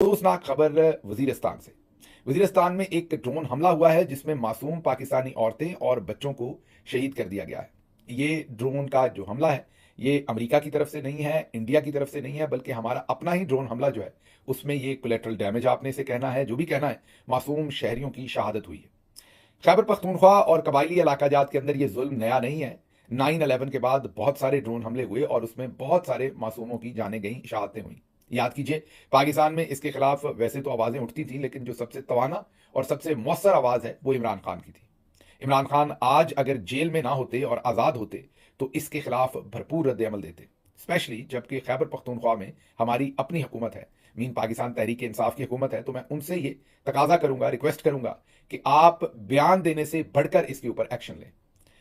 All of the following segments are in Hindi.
अफसोसनाक खबर वजीरिस्तान से। वजीरिस्तान में एक ड्रोन हमला हुआ है जिसमें मासूम पाकिस्तानी औरतें और बच्चों को शहीद कर दिया गया है। ये ड्रोन का जो हमला है ये अमेरिका की तरफ से नहीं है, इंडिया की तरफ से नहीं है, बल्कि हमारा अपना ही ड्रोन हमला जो है उसमें ये कोलेटरल डैमेज आपने से कहना है, जो भी कहना है, मासूम शहरियों की शहादत हुई है। खैबर पख्तूनख्वा और कबायली इलाका जात के अंदर ये जुल्म नया नहीं है। 9/11 के बाद बहुत सारे ड्रोन हमले हुए और उसमें बहुत सारे मासूमों की जानें गई, शहादतें हुई। याद कीजिए, पाकिस्तान में इसके खिलाफ वैसे तो आवाजें उठती थी, लेकिन जो सबसे तवाना और सबसे मौसर आवाज है वो इमरान खान की थी। इमरान खान आज अगर जेल में ना होते और आज़ाद होते तो इसके खिलाफ भरपूर रद्द अमल देते, स्पेशली जबकि खैबर पख्तूनख्वा में हमारी अपनी हुकूमत है, मीन पाकिस्तान तहरीक इंसाफ की हुकूमत है। तो मैं उनसे ये तकाजा करूंगा, रिक्वेस्ट करूंगा कि आप बयान देने से बढ़कर इसके ऊपर एक्शन लें।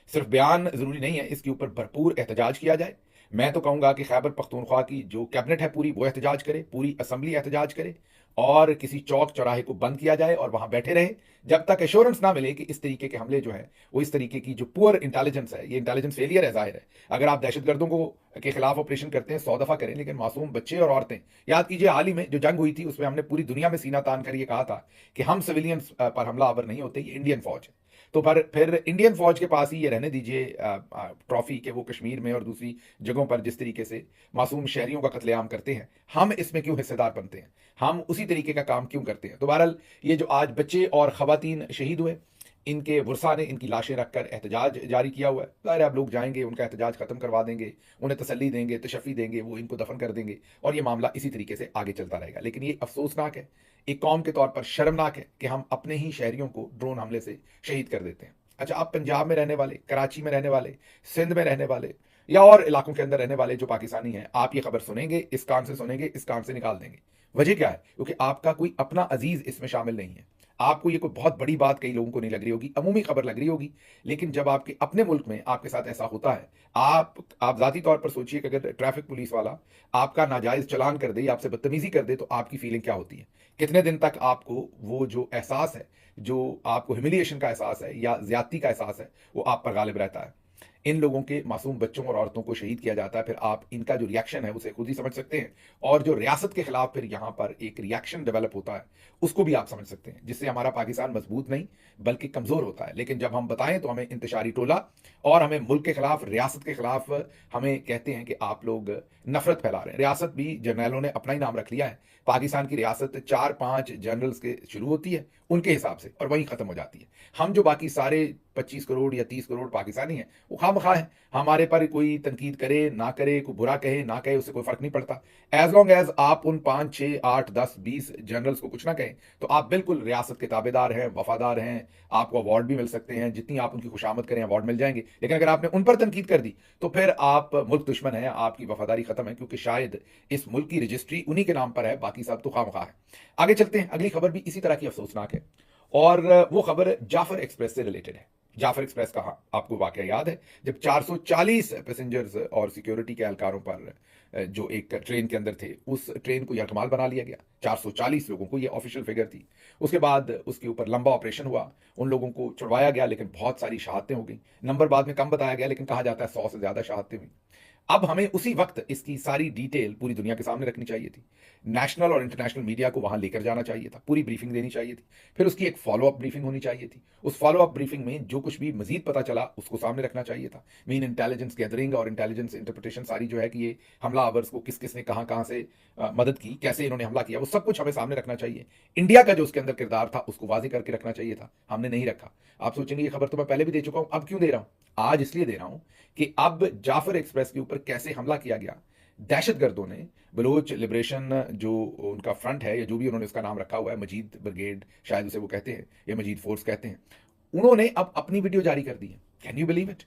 सिर्फ बयान जरूरी नहीं है, इसके ऊपर भरपूर एहतजाज किया जाए। मैं तो कहूंगा कि खैबर पख्तूनख्वा की जो कैबिनेट है पूरी, वो एहतजाज करे, पूरी असम्बली एहतजाज करे और किसी चौक चौराहे को बंद किया जाए और वहां बैठे रहे जब तक एश्योरेंस ना मिले कि इस तरीके के हमले जो है वो, इस तरीके की जो पुअर इंटेलिजेंस है, ये इंटेलिजेंस फेलियर है जाहिर है। अगर आप दहशतगर्दों को के खिलाफ ऑपरेशन करते हैं 100 दफा करें, लेकिन मासूम बच्चे और औरतें, याद कीजिए हाल ही में जो जंग हुई थी उसमें हमने पूरी दुनिया में सीना तान कर ये कहा था कि हम सिविलियंस पर हमला आवर नहीं होते, ये इंडियन फौज है। तो पर फिर इंडियन फौज के पास ही ये रहने दीजिए ट्रॉफी के वो कश्मीर में और दूसरी जगहों पर जिस तरीके से मासूम शहरियों का कत्लेआम करते हैं, हम इसमें क्यों हिस्सेदार बनते हैं, हम उसी तरीके का काम क्यों करते हैं। तो बहरहाल ये जो आज बच्चे और खवातीन शहीद हुए, इनके वर्सा ने इनकी लाशें रखकर एहतजाज जारी किया हुआ है। ज़ाहिर है अब लोग जाएंगे, उनका एहतजाज खत्म करवा देंगे, उन्हें तसल्ली देंगे, तशफ़ी देंगे, वो इनको दफन कर देंगे और ये मामला इसी तरीके से आगे चलता रहेगा। लेकिन ये अफसोसनाक है, एक कौम के तौर पर शर्मनाक है कि हम अपने ही शहरियों को ड्रोन हमले से शहीद कर देते हैं। अच्छा, आप पंजाब में रहने वाले, कराची में रहने वाले, सिंध में रहने वाले या और इलाकों के अंदर रहने वाले जो पाकिस्तानी हैं, आप ये खबर सुनेंगे, इस कान से सुनेंगे, इस कान से निकाल देंगे। वजह क्या है? क्योंकि आपका कोई अपना अजीज इसमें शामिल नहीं है। आपको ये कोई बहुत बड़ी बात कई लोगों को नहीं लग रही होगी, अमूमी खबर लग रही होगी, लेकिन जब आपके अपने मुल्क में आपके साथ ऐसा होता है, आप जाती तौर पर सोचिए कि अगर ट्रैफिक पुलिस वाला आपका नाजायज चलान कर दे या आपसे बदतमीजी कर दे तो आपकी फीलिंग क्या होती है? कितने दिन तक आपको वो जो एहसास है, जो आपको ह्यूमिलिएशन का एहसास है या ज्यादती का एहसास है, वो आप पर गालिब रहता है। इन लोगों के मासूम बच्चों और औरतों को शहीद किया जाता है, फिर आप इनका जो रिएक्शन है उसे खुद ही समझ सकते हैं और जो रियासत के खिलाफ फिर यहां पर एक रिएक्शन डेवलप होता है उसको भी आप समझ सकते हैं, जिससे हमारा पाकिस्तान मजबूत नहीं बल्कि कमजोर होता है। लेकिन जब हम बताएं तो हमें इंतशारी टोला और हमें मुल्क के खिलाफ, रियासत के खिलाफ हमें कहते हैं कि आप लोग नफरत फैला रहे हैं। रियासत भी जर्नैलों ने अपना ही नाम रख लिया है। पाकिस्तान की रियासत 4-5 जनरल्स के शुरू होती है उनके हिसाब से और वहीं खत्म हो जाती है। हम जो बाकी सारे 25 करोड़ या 30 करोड़ पाकिस्तानी हैं वो खामखा है, हमारे पर कोई तनकीद करे ना करे, कोई बुरा कहे ना कहे, उससे कोई फर्क नहीं पड़ता। एज लॉन्ग एज आप उन 5, 6, 8, 10, 20 जनरल्स को कुछ ना कहें तो आप बिल्कुल रियासत के ताबेदार हैं, वफादार हैं, आपको अवार्ड भी मिल सकते हैं, जितनी आप उनकी खुशामद करें अवार्ड मिल जाएंगे। लेकिन अगर आपने उन पर तनकीद कर दी तो फिर आप मुल्क दुश्मन है, आपकी वफादारी खत्म है, क्योंकि शायद इस मुल्क की रजिस्ट्री उन्हीं के नाम पर है, बाकी सब तो खामखा है। आगे चलते हैं, अगली खबर भी इसी तरह की अफसोसनाक है और वो खबर जाफर एक्सप्रेस से रिलेटेड है। जाफर एक्सप्रेस का आपको वाकया याद है, जब 440 पैसेंजर्स और सिक्योरिटी के एहलकारों पर जो एक ट्रेन के अंदर थे, उस ट्रेन को यरगमाल बना लिया गया। 440 लोगों को, ये ऑफिशियल फिगर थी। उसके बाद उसके ऊपर लंबा ऑपरेशन हुआ, उन लोगों को छुड़वाया गया, लेकिन बहुत सारी शहादतें हो गई। नंबर बाद में कम बताया गया, लेकिन कहा जाता है 100 से ज्यादा शहादतें हुई। अब हमें उसी वक्त इसकी सारी डिटेल पूरी दुनिया के सामने रखनी चाहिए थी। नेशनल और इंटरनेशनल मीडिया को वहां लेकर जाना चाहिए था, पूरी ब्रीफिंग देनी चाहिए थी, फिर उसकी एक फॉलो अप ब्रीफिंग होनी चाहिए थी। उस फॉलो अप ब्रीफिंग में जो कुछ भी मजीद पता चला उसको सामने रखना चाहिए था। मीन इंटेलिजेंस गैदरिंग और इंटेलिजेंस इंटरप्रिटेशन सारी जो है कि ये हमलावर्स को किस किस ने कहां कहां से मदद की, कैसे इन्होंने हमला किया, वो सब कुछ हमें सामने रखना चाहिए। इंडिया का जो उसके अंदर किरदार था उसको वाजे करके रखना चाहिए था, हमने नहीं रखा। आप सोचेंगे ये खबर तो मैं पहले भी दे चुका हूं, अब क्यों दे रहा हूं? आज इसलिए दे रहा हूं कि अब जाफर एक्सप्रेस के ऊपर कैसे हमला किया गया। दहशतगर्दों ने, बलोच लिबरेशन जो उनका फ्रंट है या जो भी उन्होंने उसका नाम रखा हुआ है, मजीद ब्रिगेड शायद उसे वो कहते हैं या मजीद फोर्स कहते हैं, उन्होंने अब अपनी वीडियो जारी कर दी है। Can you believe it?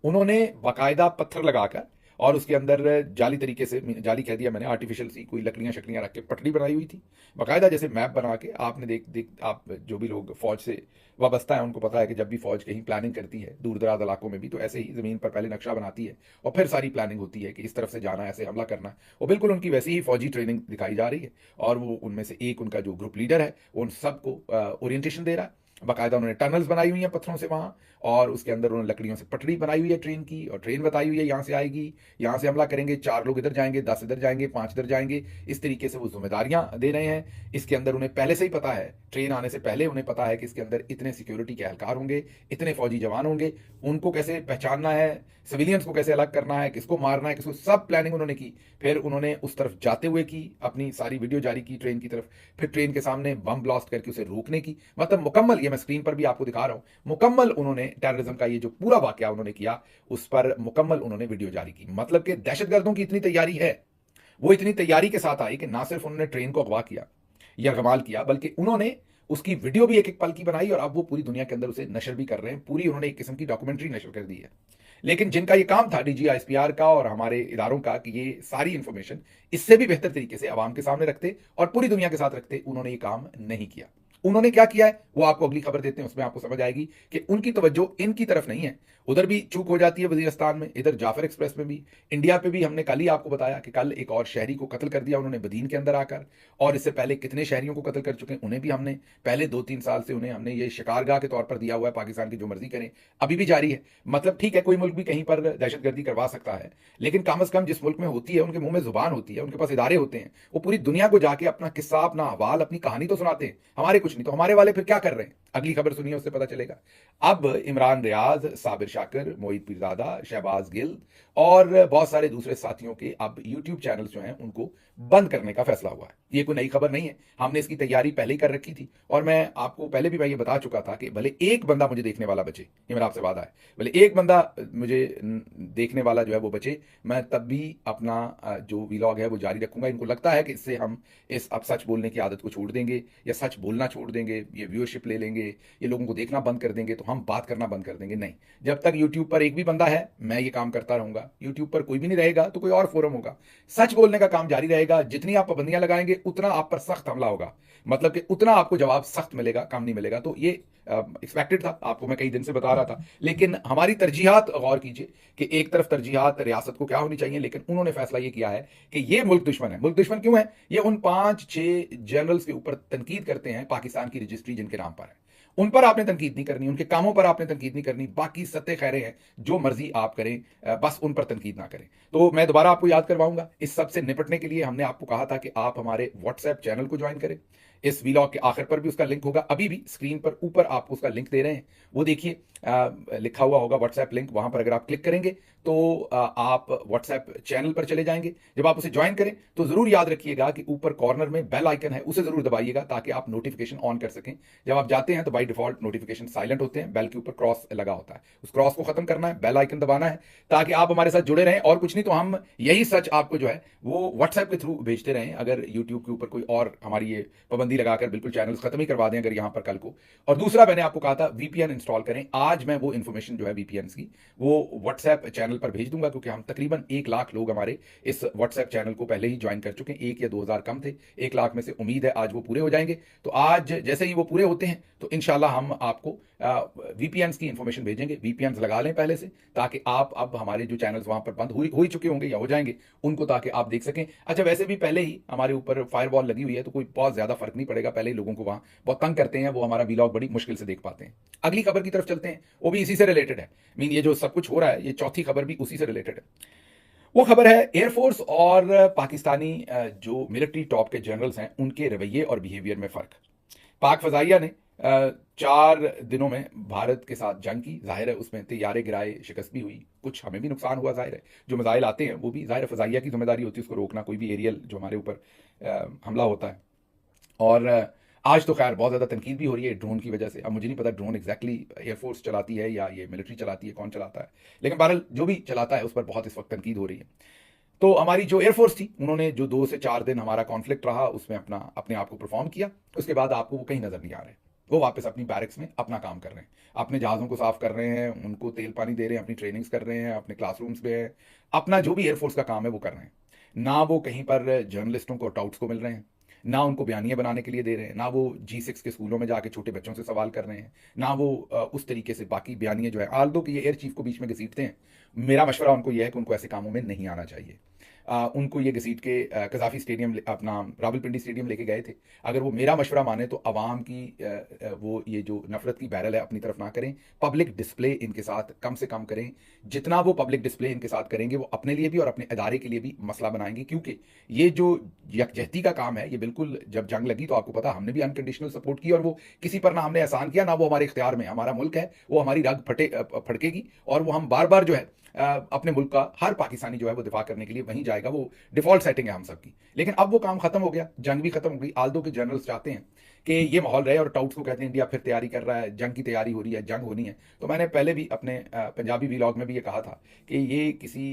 उन्होंने बाकायदा पत्थर लगाकर और उसके अंदर जाली तरीके से, जाली कह दिया मैंने, आर्टिफिशियल सी कोई लकड़ियां शकड़ियां रख के पटड़ी बनाई हुई थी, बाकायदा जैसे मैप बना के। आपने देख आप जो भी लोग फौज से वाबस्ता है उनको पता है कि जब भी फौज कहीं प्लानिंग करती है दूर दराज इलाकों में भी, तो ऐसे ही जमीन पर पहले नक्शा बनाती है और फिर सारी प्लानिंग होती है कि इस तरफ से जाना, ऐसे हमला करना। और बिल्कुल उनकी वैसी ही फौजी ट्रेनिंग दिखाई जा रही है और वो उनमें से एक उनका जो ग्रुप लीडर है वो उन सबको ओरिएंटेशन दे रहा है बाकायदा उन्होंने टनल्स बनाई हुई हैं पत्थरों से वहां, और उसके अंदर उन्होंने लकड़ियों से पटड़ी बनाई हुई है ट्रेन की, और ट्रेन बताई हुई है यहां से आएगी, यहां से हमला करेंगे, 4 लोग इधर जाएंगे, 10 इधर जाएंगे, 5 इधर जाएंगे। इस तरीके से वो जिम्मेदारियां दे रहे हैं। इसके अंदर उन्हें पहले से ही पता है, ट्रेन आने से पहले उन्हें पता है कि इसके अंदर इतने सिक्योरिटी के एहलकार होंगे, इतने फौजी जवान होंगे, उनको कैसे पहचानना है, सिविलियंस को कैसे अलग करना है, किसको मारना है, किसको, सब प्लानिंग उन्होंने की। फिर उन्होंने उस तरफ जाते हुए की, अपनी सारी वीडियो जारी की ट्रेन की तरफ, फिर ट्रेन के सामने बम ब्लास्ट करके उसे रोकने की, मतलब मुकम्मल, ये मैं स्क्रीन पर भी आपको दिखा रहा हूं, मुकम्मल उन्होंने टेररिज्म का ये जो पूरा वाकया उन्होंने किया, उस पर मुकम्मल उन्होंने वीडियो जारी की। मतलब कि दहशतगर्दों की इतनी तैयारी है, वो इतनी तैयारी के साथ आई कि ना सिर्फ उन्होंने ट्रेन को अगवा किया या गमाल किया, बल्कि उन्होंने उसकी वीडियो भी एक एक पल की बनाई, और अब वो पूरी दुनिया के अंदर उसे नशर भी कर रहे हैं। पूरी उन्होंने एक किस्म की डॉक्यूमेंट्री नशर कर दी है। लेकिन जिनका ये काम था, DGISPR का और हमारे इदारों का, कि ये सारी इंफॉर्मेशन इससे भी बेहतर तरीके से आवाम के सामने रखते और पूरी दुनिया के साथ रखते, उन्होंने ये काम नहीं किया। उन्होंने क्या किया है वो आपको अगली खबर देते हैं, उसमें आपको समझ आएगी कि उनकी तवज्जो इनकी तरफ नहीं है। उधर भी चूक हो जाती है वजीरिस्तान में, इधर जाफर एक्सप्रेस में भी, इंडिया पे भी। हमने कल ही आपको बताया कि कल एक और शहरी को कत्ल कर दिया उन्होंने बदीन के अंदर आकर, और इससे पहले कितने शहरियों को कत्ल कर चुके हैं, उन्हें भी हमने पहले 2-3 साल से उन्हें हमने ये शिकारगाह के तौर पर दिया हुआ है। पाकिस्तान की जो मर्जी करें, अभी भी जारी है। मतलब ठीक है, कोई मुल्क भी कहीं पर दहशतगर्दी करवा सकता है, लेकिन कम अज कम जिस मुल्क में होती है, उनके मुंह में जुबान होती है, उनके पास इदारे होते हैं, वो पूरी दुनिया को जाके अपना किस्सा, अपना अहवाल, अपनी कहानी तो सुनाते हैं। हमारे कुछ नहीं, तो हमारे वाले फिर क्या कर रहे हैं? अगली खबर सुनिए, उससे पता चलेगा। अब इमरान रियाज, साबिर शाकिर, मोईद पीरजादा, शहबाज गिल और बहुत सारे दूसरे साथियों के अब यूट्यूब चैनल्स जो हैं उनको बंद करने का फैसला हुआ है। ये कोई नई खबर नहीं है, हमने इसकी तैयारी पहले ही कर रखी थी, और मैं आपको पहले भी मैं ये बता चुका था कि भले एक बंदा मुझे देखने वाला बचे, ये मेरा आपसे वादा है, भले एक बंदा मुझे देखने वाला जो है वो बचे, मैं तब भी अपना जो वीलॉग है वो जारी रखूंगा। इनको लगता है कि इससे हम इस अब सच बोलने की आदत को छोड़ देंगे, या सच बोलना छोड़ देंगे, ये व्यूअरशिप ले लेंगे, ये लोगों को देखना बंद कर देंगे, तो हम बात करना बंद कर देंगे। नहीं, जब तक यूट्यूब पर एक भी बंदा है, मैं ये काम करता रहूंगा। यूट्यूब पर कोई भी नहीं रहेगा तो कोई और फोरम होगा, सच बोलने का काम जारी रहेगा। जितनी आप पाबंदियां लगाएंगे उतना आप पर सख्त हमला होगा, मतलब कि उतना आपको जवाब सख्त मिलेगा, कम नहीं मिलेगा। तो ये एक्सपेक्टेड था, आपको मैं कई दिन से बता रहा था। लेकिन हमारी तरजीहात गौर कीजिए कि एक तरफ तरजीहात रियासत को क्या होनी चाहिए, लेकिन उन्होंने फैसला ये किया है कि ये मुल्क दुश्मन है। मुल्क दुश्मन क्यों है? ये उन 5-6 जनरल्स के ऊपर तनकीद करते हैं पाकिस्तान की रजिस्ट्री जिनके नाम पर है, उन पर आपने तनकीद नहीं करनी, उनके कामों पर आपने तनकीद नहीं करनी। बाकी सत्ते खैरे हैं, जो मर्जी आप करें, बस उन पर तनकीद ना करें। तो मैं दोबारा आपको याद करवाऊंगा, इस सब से निपटने के लिए हमने आपको कहा था कि आप हमारे व्हाट्सएप चैनल को ज्वाइन करें। इस वीलॉग के आखिर पर भी उसका लिंक होगा, अभी भी स्क्रीन पर ऊपर आपको उसका लिंक दे रहे हैं, वो देखिए लिखा हुआ होगा व्हाट्सएप लिंक। वहां पर अगर आप क्लिक करेंगे तो आप व्हाट्सएप चैनल पर चले जाएंगे। जब आप उसे ज्वाइन करें तो जरूर याद रखिएगा कि ऊपर कॉर्नर में बेल आइकन है, उसे जरूर दबाइएगा ताकि आप नोटिफिकेशन ऑन कर सकें। जब आप जाते हैं तो बाय डिफॉल्ट नोटिफिकेशन साइलेंट होते हैं, बेल के ऊपर क्रॉस लगा होता है, उस क्रॉस को खत्म करना है, बेल आइकन दबाना है, ताकि आप हमारे साथ जुड़े रहें। और कुछ नहीं तो हम यही सच आपको जो है वो व्हाट्सएप के थ्रू भेजते रहें। अगर यूट्यूब के ऊपर कोई और हमारी ये पाबंदी लगाकर बिल्कुल चैनल खत्म ही करवा दें अगर यहां पर कल को। और दूसरा, मैंने आपको कहा था वीपीएन इंस्टॉल करें। आज मैं वो इन्फॉर्मेशन जो है वीपीएन की वो व्हाट्सएप चैनल पर भेज दूंगा, क्योंकि हम तकरीबन 1 लाख लोग हमारे इस व्हाट्सएप चैनल को पहले ही ज्वाइन कर चुके हैं। 1 या 2 हजार कम थे, 1 लाख में से उम्मीद है आज वो पूरे हो जाएंगे। तो आज जैसे ही वो पूरे होते हैं तो इंशाल्लाह हम आपको वीपीएन की इंफॉर्मेशन भेजेंगे। वीपीएन लगा लें पहले से, ताकि आप अब हमारे जो चैनल्स वहां पर बंद हो ही चुके होंगे या हो जाएंगे उनको, ताकि आप देख सकें। अच्छा, वैसे भी पहले ही हमारे ऊपर फायरवॉल लगी हुई है, तो कोई बहुत ज्यादा फर्क नहीं पड़ेगा। पहले ही लोगों को वहां बहुत तंग करते हैं, वो हमारा वीलॉग बड़ी मुश्किल से देख पाते हैं। अगली खबर की तरफ चलते हैं, वो भी इसी से रिलेटेड है। मीन ये जो सब कुछ हो रहा है, ये चौथी खबर भी उसी से रिलेटेड है। वो खबर है एयरफोर्स और पाकिस्तानी जो मिलिट्री टॉप के जनरल्स हैं उनके रवैये और बिहेवियर में फर्क। पाक फजाइया ने 4 दिनों में भारत के साथ जंग की, जाहिर है उसमें तैयारे गिराए, शिकस्त भी हुई, कुछ हमें भी नुकसान हुआ। जाहिर है जो मिसाइल आते हैं वो भी जाहिर है फजाइया की जिम्मेदारी होती है उसको रोकना, कोई भी एरियल जो हमारे ऊपर हमला होता है। और आज तो खैर बहुत ज़्यादा तनकीद भी हो रही है ड्रोन की वजह से। अब मुझे नहीं पता ड्रोन एग्जैक्टली एयरफोर्स चलाती है या ये मिलिट्री चलाती है, कौन चलाता है, लेकिन बहरहाल जो भी चलाता है उस पर बहुत इस वक्त तनकीद हो रही है। तो हमारी जो एयरफोर्स थी, उन्होंने जो 2 से 4 दिन हमारा कॉन्फ्लिक्ट रहा उसमें अपने आप को परफॉर्म किया। उसके बाद आपको वो कहीं नजर नहीं आ रहे, वो वापस अपनी बैरक्स में अपना काम कर रहे हैं, अपने जहाज़ों को साफ कर रहे हैं, उनको तेल पानी दे रहे हैं, अपनी ट्रेनिंग्स कर रहे हैं, अपने क्लासरूम्स में हैं, अपना जो भी एयरफोर्स का काम है वो कर रहे हैं। ना वो कहीं पर जर्नलिस्टों को टाउट्स को मिल रहे हैं, ना उनको बयानियां बनाने के लिए दे रहे हैं, ना वो G6 के स्कूलों में जाके छोटे बच्चों से सवाल कर रहे हैं, ना वो उस तरीके से बाकी बयानियां जो है, आल दो कि ये एयर चीफ को बीच में घसीटते हैं। मेरा मशवरा उनको यह है कि उनको ऐसे कामों में नहीं आना चाहिए। उनको ये घसीट के कजाफी स्टेडियम अपना रावलपिंडी स्टेडियम लेके गए थे। अगर वो मेरा मशवरा माने तो अवाम की वो ये जो नफरत की बैरल है अपनी तरफ ना करें, पब्लिक डिस्प्ले इनके साथ कम से कम करें। जितना वो पब्लिक डिस्प्ले इनके साथ करेंगे वो अपने लिए भी और अपने इदारे के लिए भी मसला बनाएंगे, क्योंकि ये जो यकजहती का काम है, ये बिल्कुल जब जंग लगी तो आपको पता हमने भी अनकंडीशनल सपोर्ट की, और वो किसी पर ना हमने एहसान किया ना वो हमारे इख्तियार में। हमारा मुल्क है, वो हमारी रग फटकेगी और वो हम बार बार जो है अपने मुल्क का हर पाकिस्तानी जो है वो दिफा करने के लिए वहीं जाएगा। वो डिफॉल्ट सेटिंग है हम सबकी। लेकिन अब वो काम खत्म हो गया, जंग भी खत्म हो गई। आल्दो के जनरल्स चाहते हैं कि ये माहौल रहे, और टाउट्स को कहते हैं इंडिया फिर तैयारी कर रहा है, जंग की तैयारी हो रही है, जंग होनी है। तो मैंने पहले भी अपने पंजाबी व्लॉग में भी ये कहा था कि ये किसी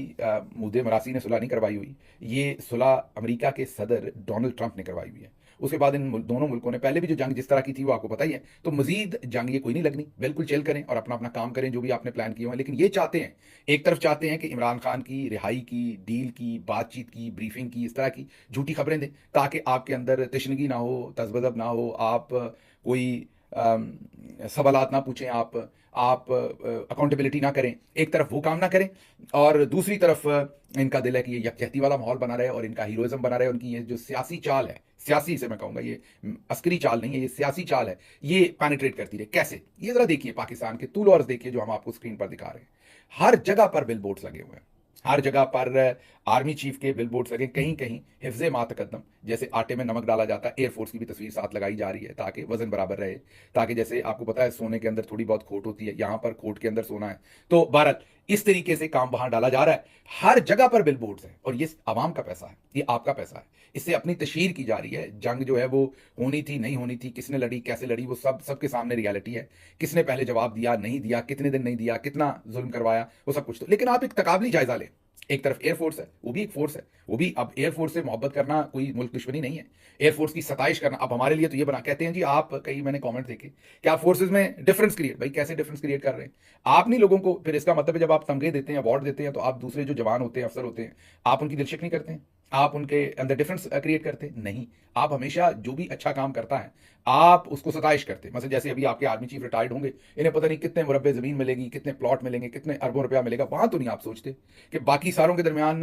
मुद्दे मरासी ने सुलह नहीं करवाई हुई, ये सुलह अमेरिका के सदर डोनाल्ड ट्रंप ने करवाई हुई है। उसके बाद इन दोनों मुल्कों ने पहले भी जो जंग जिस तरह की थी वो आपको पता ही है। तो मजीद जंग ये कोई नहीं लगनी, बिल्कुल चिल करें और अपना अपना काम करें जो भी आपने प्लान किए हुए हैं। लेकिन ये चाहते हैं, एक तरफ चाहते हैं कि इमरान खान की रिहाई की, डील की, बातचीत की, ब्रीफिंग की, इस तरह की झूठी खबरें दें ताकि आपके अंदर तशनगी ना हो, तजबजब ना हो, आप कोई सवालात ना पूछें, आप अकाउंटेबिलिटी ना करें। एक तरफ वो काम ना करें और दूसरी तरफ इनका दिल है कि ये यकजहती वाला माहौल बना रहे और इनका हीरोइज्म बना रहे। उनकी ये जो सियासी चाल है, सियासी से मैं कहूंगा, ये अस्करी चाल नहीं है, ये सियासी चाल है, ये पेनिट्रेट करती रहे। कैसे? ये जरा देखिए पाकिस्तान के तूल और देखिए जो हम आपको स्क्रीन पर दिखा रहे हैं। हर जगह पर बिल बोर्ड्स लगे हुए हैं, हर जगह पर आर्मी चीफ के बिल बोर्ड्स लगे। कहीं कहीं हिफ्ज़े मा तकद्दम, जैसे आटे में नमक डाला जाता है, एयरफोर्स की भी तस्वीर साथ लगाई जा रही है ताकि वजन बराबर रहे, ताकि जैसे आपको पता है सोने के अंदर थोड़ी बहुत खोट होती है, यहां पर खोट के अंदर सोना है। तो भारत इस तरीके से काम वहां डाला जा रहा है। हर जगह पर बिल बोर्ड्स है और ये आवाम का पैसा है, ये आपका पैसा है। इससे अपनी तशहीर की जा रही है। जंग जो है वो होनी थी, नहीं होनी थी, किसने लड़ी, कैसे लड़ी, वो सब सबके सामने रियलिटी है। किसने पहले जवाब दिया, नहीं दिया, कितने दिन नहीं दिया, कितना जुल्म करवाया, वो सब कुछ। तो लेकिन आप एक तकाबली जायजा लें। एक तरफ एयरफोर्स है, वो भी एक फोर्स है, वो भी, अब एयरफोर्स से मोहब्बत करना कोई मुल्क दुश्मनी नहीं है। एयरफोर्स की सताइश करना, अब हमारे लिए तो ये बना, कहते हैं जी आप, कई मैंने कमेंट देखे कि आप फोर्सेज में डिफरेंस क्रिएट, भाई कैसे डिफरेंस क्रिएट कर रहे हैं आप? नहीं लोगों को, फिर इसका मतलब है जब आप तमगे देते हैं, अवार्ड देते हैं, तो आप दूसरे जो जवान होते हैं, अफसर होते हैं, आप उनकी दिलशक नहीं करते हैं, आप उनके अंदर डिफरेंस क्रिएट करते नहीं। आप हमेशा जो भी अच्छा काम करता है आप उसको सताइश करते। मतलब जैसे अभी आपके आर्मी चीफ रिटायर्ड होंगे, इन्हें पता नहीं कितने मुरब्बे जमीन मिलेगी, कितने प्लॉट मिलेंगे, कितने अरबों रुपया मिलेगा, वहां तो नहीं आप सोचते कि बाकी सारों के दरमियान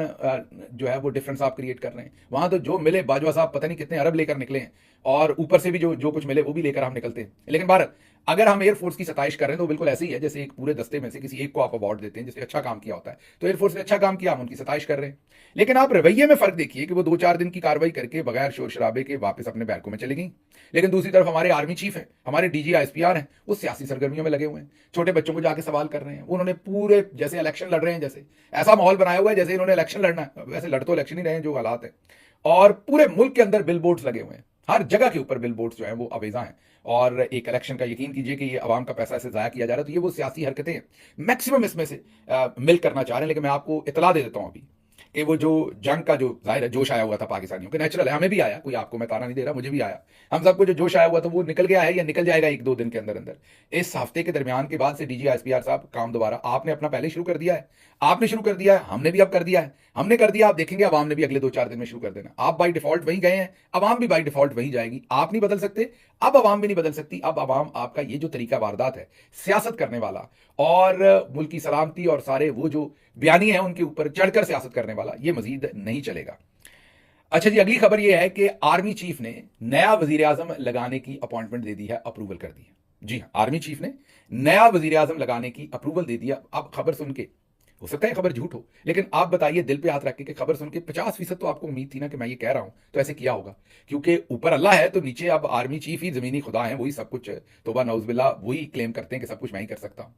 जो है वो डिफरेंस आप क्रिएट कर रहे हैं। वहां तो जो मिले, बाजवा साहब पता नहीं कितने अरब लेकर निकले हैं, और ऊपर से भी जो कुछ मिले वो भी लेकर हम निकलते हैं। लेकिन भारत, अगर हम एयरफोर्स की सताइश कर रहे हैं तो बिल्कुल ऐसे ही है जैसे एक पूरे दस्ते में से किसी एक को आप अवार्ड देते हैं जिसने अच्छा काम किया होता है। तो एयरफोर्स ने अच्छा काम किया, हम उनकी सताइश कर रहे हैं। लेकिन आप रवैये में फर्क देखिए कि वो 2-4 दिन की कार्रवाई करके बगैर शोर शराबे के वापस अपने बैरकों में चली गई। लेकिन दूसरी तरफ हमारे आर्मी चीफ है, हमारे डीजी आईएसपीआर हैं, वो सियासी सरगर्मियों में लगे हुए हैं, छोटे बच्चों को जाके सवाल कर रहे हैं। उन्होंने पूरे जैसे इलेक्शन लड़ रहे हैं, जैसे ऐसा माहौल बनाया हुआ है जैसे इन्होंने इलेक्शन लड़ना है। वैसे लड़ तो इलेक्शन ही रहे हैं जो हालात है। और पूरे मुल्क के अंदर बिल बोर्ड्स लगे हुए हैं, हर जगह के ऊपर बिल बोर्ड्स जो है वो अवेजा हैं। और एक इलेक्शन का यकीन कीजिए कि ये आवाम का पैसा ऐसे जाया किया जा रहा है। तो ये वो सियासी हरकतें हैं, मैक्सिमम इसमें से मिल करना चाह रहे हैं। लेकिन मैं आपको इतला दे देता हूं अभी कि वो जो जंग का जो जाहिर है जोश आया हुआ था पाकिस्तानियों के, नेचुरल है, हमें भी आया, कोई आपको मैं ताना नहीं दे रहा, मुझे भी आया। हम सबको जो जोश आया हुआ था वो निकल गया है या निकल जाएगा 1-2 दिन के अंदर अंदर। इस हफ्ते के दरमियान के बाद से डीजी आईएसपीआर साहब काम दोबारा आपने अपना पहले शुरू कर दिया है, आपने शुरू कर दिया है, हमने भी अब कर दिया है, हमने कर दिया, आप देखेंगे अवाम ने भी अगले 2-4 दिन में शुरू कर देना। आप बाई डिफॉल्ट वहीं गए हैं, अवाम भी बाई डिफॉल्ट वहीं जाएगी। आप नहीं बदल सकते, अब अवाम भी नहीं बदल सकती। अब अवाम आपका ये जो तरीका वारदात है सियासत करने वाला और मुल्क की सलामती और सारे वो जो बयानी है उनके ऊपर चढ़कर सियासत करने वाला, ये मजीद नहीं चलेगा। अच्छा जी, अगली खबर यह है कि आर्मी चीफ ने नया वजीर आजम लगाने की अपॉइंटमेंट दे दी है, अप्रूवल कर दी है। जी हाँ, आर्मी चीफ ने नया वजीर आजम लगाने की अप्रूवल दे दिया। अब खबर सुन के हो सकता है खबर झूठ हो, लेकिन आप बताइए दिल पे हाथ रख के कि खबर सुन के 50% तो आपको उम्मीद थी ना कि मैं ये कह रहा हूं तो ऐसे किया होगा, क्योंकि ऊपर अल्लाह है तो नीचे अब आर्मी चीफ ही जमीनी खुदा है, वही सब कुछ, तौबा नौजुबिल्लाह, वही क्लेम करते हैं कि सब कुछ मैं ही कर सकता हूं।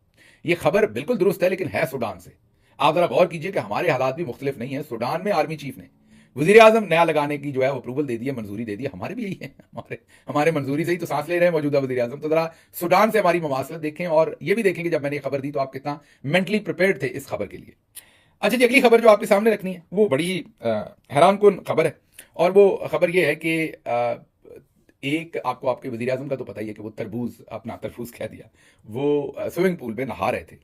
ये खबर बिल्कुल दुरुस्त है, लेकिन है सूडान से। आप जरा गौर कीजिए कि हमारे हालात भी मुख्तलिफ नहीं है। सूडान में आर्मी चीफ ने वजीर आजम नया लगाने की जो है अप्रूवल दे दी है, मंजूरी दे दी है। हमारे भी यही है, हमारे मंजूरी से ही तो सांस ले रहे हैं मौजूदा वजीर आजम। तो जरा सूडान से हमारी मवासलत देखें और ये भी देखेंगे जब मैंने खबर दी तो आप कितना मेंटली प्रिपेयर्ड थे इस खबर के लिए। अच्छा जी, अगली खबर जो आपके सामने रखनी है वो बड़ी हैरान कुन खबर है, और वो खबर ये है कि एक आपको आपके वजीर आजम का तो पता ही है कि वो तरबूज कह दिया, वो स्विमिंग पूल में नहा रहे थे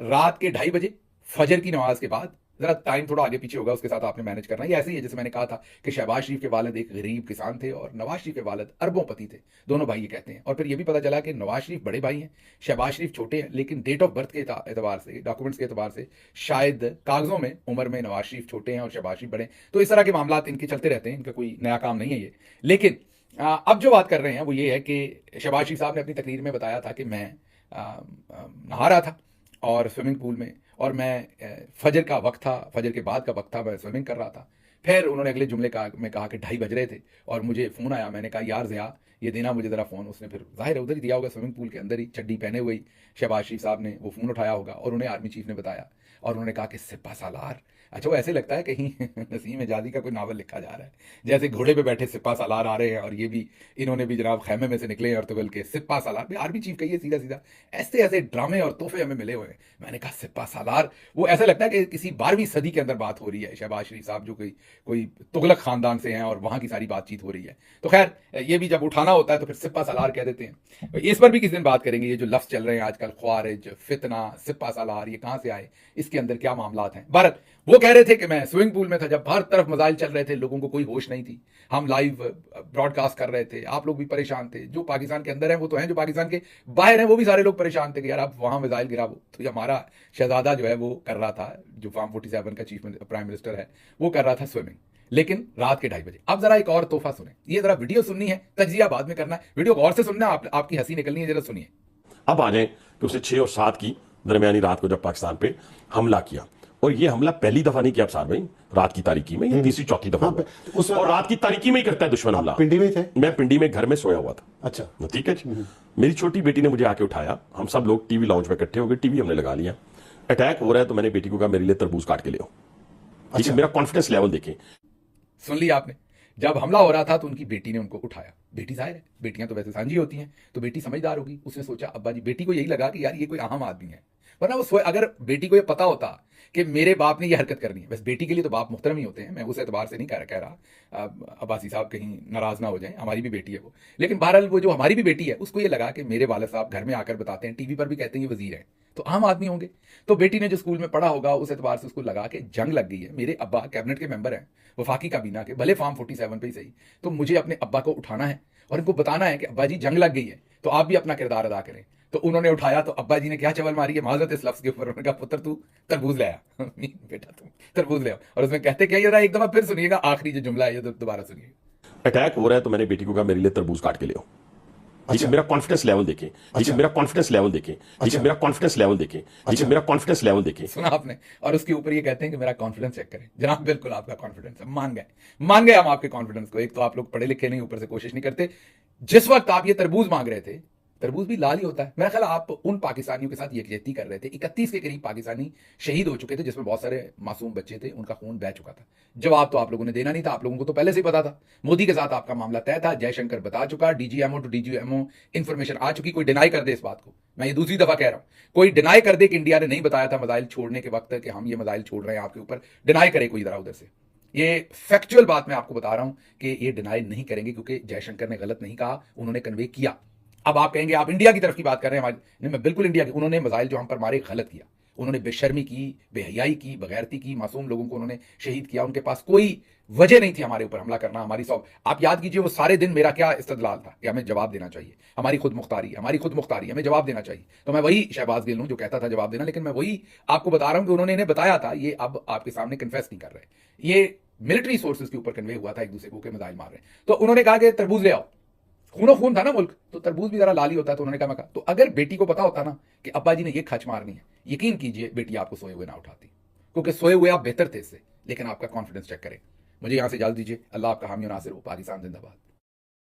रात के 2:30 बजे फजर की नमाज के बाद। जरा टाइम थोड़ा आगे पीछे होगा, उसके साथ आपने मैनेज करना। ये ऐसे ही है जैसे मैंने कहा था कि शहबाज शरीफ के वालिद एक गरीब किसान थे और नवाज शरीफ के वालिद अरबोंपति थे, दोनों भाई ये कहते हैं। और फिर ये भी पता चला कि नवाज शरीफ बड़े भाई हैं, शहबाज शरीफ छोटे हैं, लेकिन डेट ऑफ बर्थ के एतबार से, डॉक्यूमेंट्स के एतबार से शायद कागजों में उम्र में नवाज शरीफ छोटे हैं और शहबाज शरीफ बड़े। तो इस तरह के मामला इनके चलते रहते हैं, इनका कोई नया काम नहीं है ये। लेकिन अब जो बात कर रहे हैं वो ये है कि शहबाज शरीफ साहब ने अपनी तकरीर में बताया था कि मैं नहा रहा था और स्विमिंग पूल में, और मैं फजर का वक्त था, फजर के बाद का वक्त था, मैं स्विमिंग कर रहा था। फिर उन्होंने अगले जुमले में कहा कि 2:30 बज रहे थे और मुझे फ़ोन आया। मैंने कहा यार ज़िया ये देना मुझे ज़रा फ़ोन। उसने फिर ज़ाहिर है उधर ही दिया होगा, स्विमिंग पूल के अंदर ही, चड्डी पहने हुए ही शहबाज शरीफ साहब ने वो फ़ोन उठाया होगा और उन्हें आर्मी चीफ ने बताया और उन्होंने कहा कि सिपा सालार। अच्छा, वो ऐसे लगता है कहीं नसीम एजाजी का कोई नावल लिखा जा रहा है, जैसे घोड़े पे बैठे सिपा सालार आ रहे हैं और ये भी इन्होंने भी जनाब खैमे में से निकले हैं अर्तुगल के सिपा सालार भी आर्मी चीफ कहिए सीधा सीधा। ऐसे ऐसे ड्रामे और तोहफे हमें मिले हुए हैं। मैंने कहा सिपा सालार, वो ऐसा लगता है कि किसी 12वीं सदी के अंदर बात हो रही है। शहबाज शरीफ साहब जो कोई तुगलक खानदान से हैं और वहां की सारी बातचीत हो रही है। तो खैर ये भी जब उठाना होता है तो फिर सिपा सालार कह देते हैं। इस पर भी किसी दिन बात करेंगे। ये जो लफ्ज चल रहे हैं आजकल, ख्वारिज, फितना, सिपा सालार, ये कहां से आए, इसके अंदर क्या मामला हैं। भारत वो कह रहे थे कि मैं स्विमिंग पूल में था जब हर तरफ मजाइल चल रहे थे, लोगों को कोई होश नहीं थी, हम लाइव ब्रॉडकास्ट कर रहे थे, आप लोग भी परेशान थे। जो पाकिस्तान के अंदर हैं वो तो हैं, जो पाकिस्तान के बाहर हैं वो भी सारे लोग परेशान थे कि यार आप वहां मिसाइल गिरा। वो तो हमारा शहजादा जो है वो कर रहा था, जो फार्म 47 का चीफ प्राइम मिनिस्टर है, वो कर रहा था स्विमिंग, लेकिन रात के 2:30 बजे। अब जरा एक और तोहफा सुने, ये जरा वीडियो सुननी है, तजिया बाद में करना है, वीडियो गौर से सुनना, आपकी हंसी निकलनी है, जरा सुनिए। अब आ जाए कि उसे 6 और 7 की दरमियानी रात को जब पाकिस्तान पे हमला किया, और ये हमला पहली दफा नहीं किया अफसार भाई, रात की तारीकी में, ये तीसरी चौथी दफा हुआ। और रात की तारीकी में ही करता है दुश्मन हमला। पिंडी में थे? मैं पिंडी में घर में सोया हुआ था। अच्छा, ठीक है जी। मेरी छोटी बेटी ने मुझे आके उठाया, हम सब लोग टीवी लाउंज में इकट्ठे हो गए, टीवी हमने लगा लिया। अटैक हो रहा है तो मैंने बेटी को कहा मेरे लिए तरबूज काट के ले आओ। अच्छा, मेरा कॉन्फिडेंस लेवल देखें। सुन लिया आपने, जब हमला हो रहा था तो उनकी बेटी ने उनको उठाया। बेटी जाहिर है, बेटियां तो वैसे सांझी होती हैं, तो बेटी समझदार होगी, उसने सोचा अब्बा जी, बेटी को यही लगा कि यार ये कोई आम आदमी है, वरना वो अगर बेटी को ये पता होता कि मेरे बाप ने ये हरकत करनी है, बस बेटी के लिए तो बाप मुहतरम ही होते हैं, मैं उस एतबार से नहीं कह रहा अब्बासी साहब कहीं नाराज ना हो जाएं, हमारी भी बेटी है वो। लेकिन बहरहाल वो जो हमारी भी बेटी है उसको ये लगा कि मेरे वालिद साहब घर में आकर बताते हैं, टीवी पर भी कहते हैं ये वजीर है, तो आम आदमी होंगे। तो बेटी ने जो स्कूल में पढ़ा होगा उस एतबार से उसको लगा कि जंग लग गई है, मेरे अब्बा कैबिनेट के मेंबर हैं, वफाकी काबीना के, भले फार्म 47 पे ही सही, तो मुझे अपने अब्बा को उठाना है और इनको बताना है कि अब्बा जी जंग लग गई है, तो आप भी अपना किरदार अदा करें। तो उन्होंने उठाया तो अब्बा जी ने क्या चवल मारी है माजरत इस लफ्ज के ऊपर, उन्होंने कहा पुत्र तू तरबूज ले आ बेटा तुम तरबूज ले आओ। और उसमें कहते क्या, ये एक दफा फिर सुनिएगा, आखिरी जो जुमला है ये दोबारा सुनिए। अटैक हो रहा है तो मैंने बेटी को कहा मेरे लिए तरबूज काट के ले आओ। अच्छा, मेरा कॉन्फिडेंस लेवल देखें। अच्छा, मेरा कॉन्फिडेंस लेवल देखें। अच्छा, मेरा कॉन्फिडेंस लेवल देखें। अच्छा, मेरा कॉन्फिडेंस लेवल देखें। सुना आपने, और उसके ऊपर ये कहते हैं कि मेरा कॉन्फिडेंस चेक करें। जनाब बिल्कुल आपका कॉन्फिडेंस है, मान गए हम आपके कॉन्फिडेंस को। एक तो आप लोग पढ़े लिखे नहीं, ऊपर से कोशिश नहीं करते। जिस वक्त आप ये तरबूज मांग रहे थे, तरबूज भी लाल ही होता है। मेरा ख्याल आप उन पाकिस्तानियों के साथ यकजहती कर रहे थे। 31 के करीब पाकिस्तानी शहीद हो चुके थे, जिसमें बहुत सारे मासूम बच्चे थे, उनका खून बह चुका था। जवाब तो आप लोगों ने देना नहीं था, आप लोगों को तो पहले से ही पता था। मोदी के साथ आपका मामला तय था, जयशंकर बता चुका, डीजीएमओ टू डीजीएमओ इंफॉर्मेशन आ चुकी। कोई डिनाई कर दे इस बात को, मैं ये दूसरी दफा कह रहा हूं, कोई डिनाई कर दे कि इंडिया ने नहीं बताया था मिसाइल छोड़ने के वक्त कि हम ये मिसाइल छोड़ रहे हैं आपके ऊपर, डिनाई करे कोई इधर उधर से। ये फैक्चुअल बात मैं आपको बता रहा हूं कि ये डिनाई नहीं करेंगे, क्योंकि जयशंकर ने गलत नहीं कहा, उन्होंने कन्वे किया। अब आप कहेंगे आप इंडिया की तरफ की बात कर रहे हैं, नहीं मैं बिल्कुल इंडिया की। उन्होंने मिसाइल जो हम पर मारे गलत किया, उन्होंने बेशर्मी की, बेहयाई की, बगैरती की, मासूम लोगों को उन्होंने शहीद किया। उनके पास कोई वजह नहीं थी हमारे ऊपर हमला करना, हमारी सब। आप याद कीजिए वो सारे दिन मेरा क्या इस्तदलाल था कि हमें जवाब देना चाहिए, हमारी खुद मुख्तारी, हमें जवाब देना चाहिए। तो मैं वही शहबाज गिल हूं जो कहता था जवाब देना, लेकिन मैं वही आपको बता रहा हूं कि उन्होंने इन्हें बताया था, ये अब आपके सामने कन्फेस नहीं कर रहे। ये मिलिट्री सोर्सेज के ऊपर कन्वे हुआ था एक दूसरे को मिसाइल मार रहे हैं। तो उन्होंने कहा कि तरबूज ले आओ, खूनो खून था ना मुल्क, तो तरबूज भी जरा लाल ही होता है। तो उन्होंने कहा, मैं कहा तो अगर बेटी को पता होता ना कि अब्बा जी ने ये खच मारनी है, यकीन कीजिए बेटी आपको सोए हुए ना उठाती, क्योंकि सोए हुए आप बेहतर थे इससे। लेकिन आपका कॉन्फिडेंस चेक करें। मुझे यहां से इजाजत दीजिए। अल्लाह आपका हामी और नासिर हो। पाकिस्तान जिंदाबाद।